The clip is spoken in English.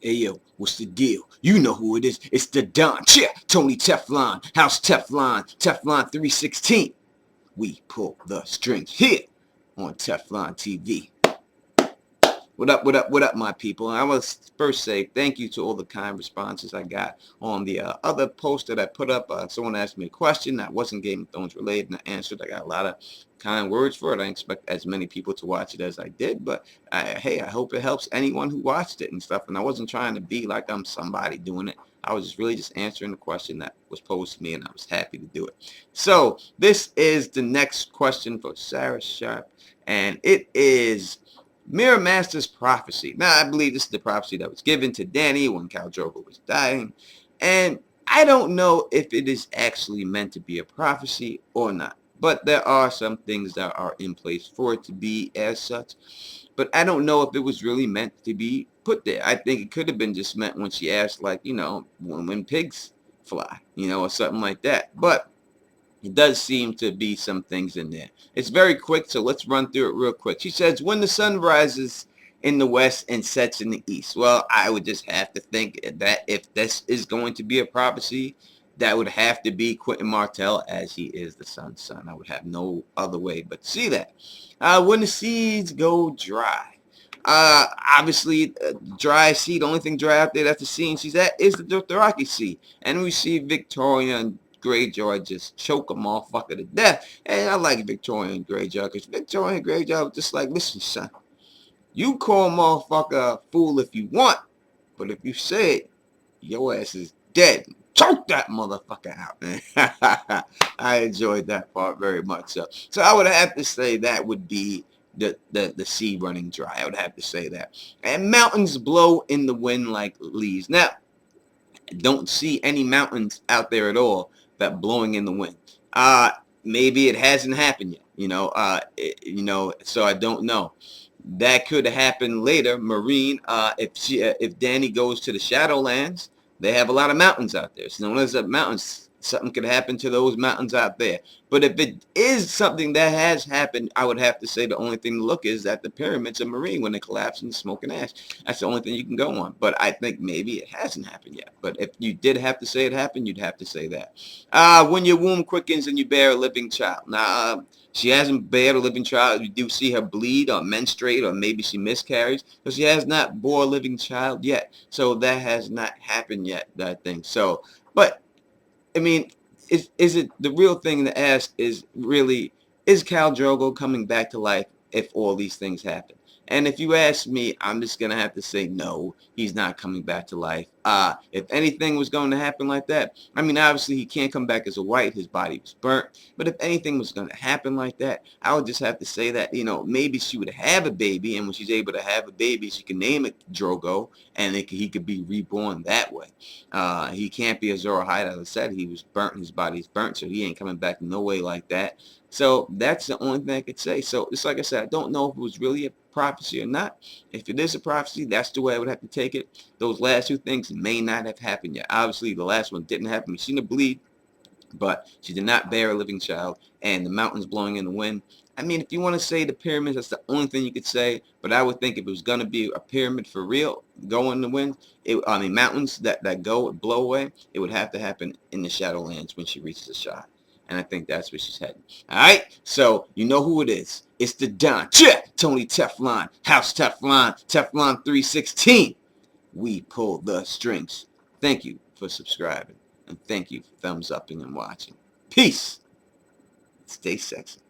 Hey yo, what's the deal? You know who it is. It's the Don. Yeah, Tony Teflon. House Teflon. Teflon 316. We pull the strings here on Teflon TV. What up, what up, what up, my people? I must first say thank you to all the kind responses I got on the other post that I put up. Someone asked me a question that wasn't Game of Thrones related, and I answered. I got a lot of kind words for it. I didn't expect as many people to watch it as I did, but hey, I hope it helps anyone who watched it and stuff. And I wasn't trying to be like I'm somebody doing it. I was really just answering the question that was posed to me, and I was happy to do it. So this is the next question for Sarah Sharp, and it is Mirri Maz Duur's prophecy. Now, I believe this is the prophecy that was given to Dany when Khal Drogo was dying. And I don't know if it is actually meant to be a prophecy or not. But there are some things that are in place for it to be as such. But I don't know if it was really meant to be put there. I think it could have been just meant when she asked, like, when pigs fly, or something like that. But it does seem to be some things in there. It's very quick, so let's run through it real quick. She says, when the sun rises in the west and sets in the east. Well, I would just have to think that if this is going to be a prophecy, that would have to be Quentin Martell, as he is the sun's son. I would have no other way but to see that. When the seeds go dry. Obviously, dry sea, the only thing dry out there that's the scene she's at is the Dothraki Sea. And we see Victoria and Greyjoy just choke a motherfucker to death. And I like Victoria and Greyjoy, because Victoria and Greyjoy was just like, listen, son, you call a motherfucker a fool if you want, but if you say it, your ass is dead. Choke that motherfucker out, man. I enjoyed that part very much. So I would have to say that would be the sea running dry. I would have to say that. And mountains blow in the wind like leaves. Now, don't see any mountains out there at all that blowing in the wind. Maybe it hasn't happened yet. So I don't know. That could happen later. Marine, if Dany goes to the Shadowlands, they have a lot of mountains out there. So known as the mountains, something could happen to those mountains out there. But if it is something that has happened, I would have to say the only thing to look is at the pyramids of Marine when they collapse in smoke and ash. That's the only thing you can go on. But I think maybe it hasn't happened yet. But if you did have to say it happened, you'd have to say that. When your womb quickens and you bear a living child. Now, she hasn't bared a living child. You do see her bleed or menstruate, or maybe she miscarries, but she has not bore a living child yet. So that has not happened yet, I think. So, but I mean, is it the real thing to ask is really, is Khal Drogo coming back to life if all these things happen? And if you ask me, I'm just going to have to say no, he's not coming back to life. If anything was going to happen like that, I mean, obviously he can't come back as a white. His body was burnt. But if anything was going to happen like that, I would just have to say that, maybe she would have a baby. And when she's able to have a baby, she can name it Drogo, and he could be reborn that way. He can't be Azor Ahai. As I said, he was burnt. His body's burnt, so he ain't coming back no way like that. So that's the only thing I could say. So it's like I said, I don't know if it was really a prophecy or not. If it is a prophecy, that's the way I would have to take it. Those last two things may not have happened yet. Obviously, the last one didn't happen. We've seen her bleed, but she did not bear a living child, and the mountains blowing in the wind. I mean, if you want to say the pyramids, that's the only thing you could say. But I would think if it was going to be a pyramid for real, go in the wind, mountains that blow away, it would have to happen in the Shadowlands when she reaches the shot. And I think that's where she's heading. All right? So, you know who it is. It's the Don. Tony Teflon. House Teflon. Teflon 316. We pull the strings. Thank you for subscribing. And thank you for thumbs upping and watching. Peace. Stay sexy.